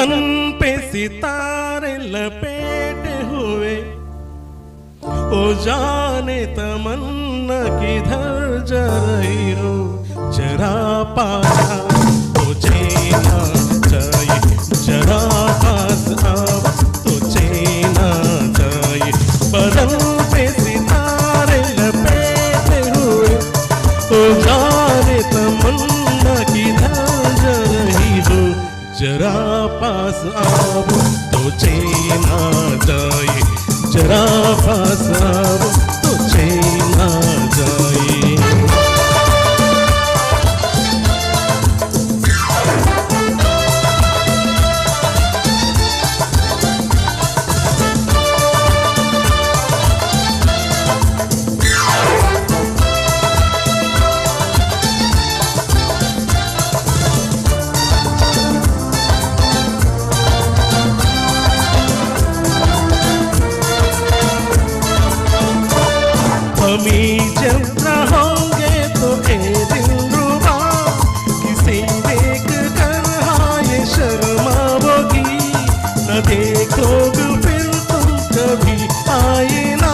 बदन पे सितारे लपेटे हुए, ओ जाने तमन्ना किधर जा रही हो, जरा पास तो चैना चाहिए, जरा पास आओ तो चैना चाहिए। बदन पे सितारे लपेटे हुए, ओ जाने तमन्ना किधर जा रही हो, जरा पास आओ तो चैना चाहिए, जरा पास आओ तो चैना चाहिए। हमी जब रहोगे तो ए दिलरुबा, किसे देख कर हाय शर्माओगी, न देखोगे फिर तुम कभी आए ना,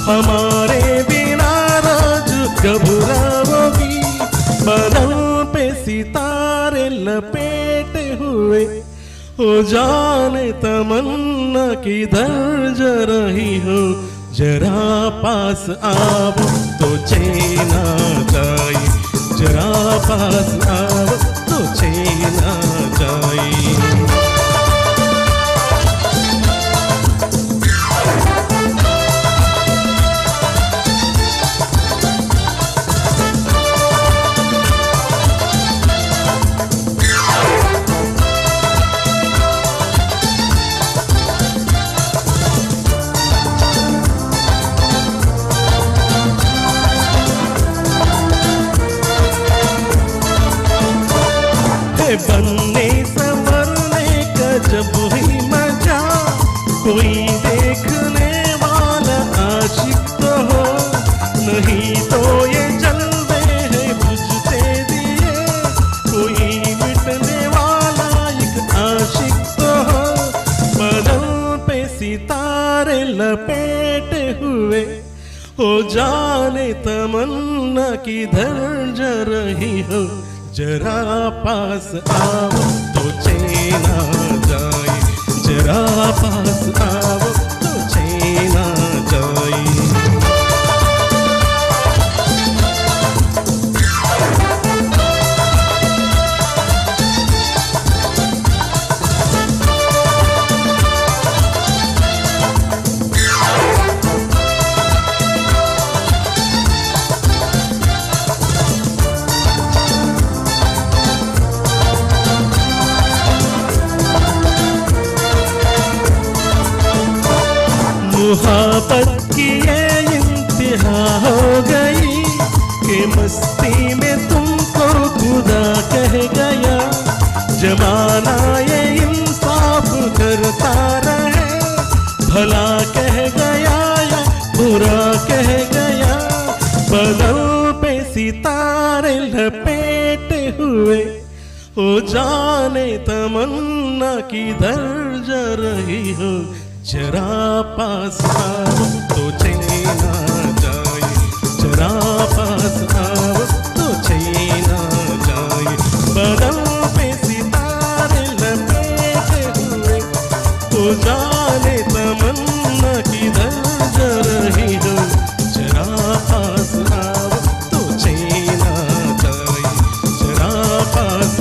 हमारे बिना रोज घबराओगी। बदन पे सितारे लपेटे हुए, ओ जाने तमन्ना किधर जा रही हो, जरा पास आओ तो चैना चाहिए, जरा पास आओ तो चैना चाहिए। बनने संवरने का जब ही मजा, कोई देखने वाला आशिक तो हो, नहीं तो ये जलवे हैं बुझते दिए, कोई मिटने वाला एक आशिक तो हो। बदन पे सितारे लपेटे हुए, ओ जाने तमन्ना किधर जा रही हो, जरा पास आओ तो चैना जाए, जरा पास आओ तो चैना जाए। मुहब्बत की ये इंतहा हो गई कि मस्ती में तुमको खुदा कह गया, जमाना ये इंसाफ करता रहे, भला कह गया या बुरा कह गया। बदन पे सितारे लपेटे हुए, ओ जाने तमन्ना किधर जा रही हो, जरा पास आओ तो चैना जाए, जरा पास आओ तो चैना जाए। बदन पे सितारे लपेटे हुए, तो जाने तमन्ना किधर जा रही हो, जरा पास आओ तो चैना जाए, जरा पास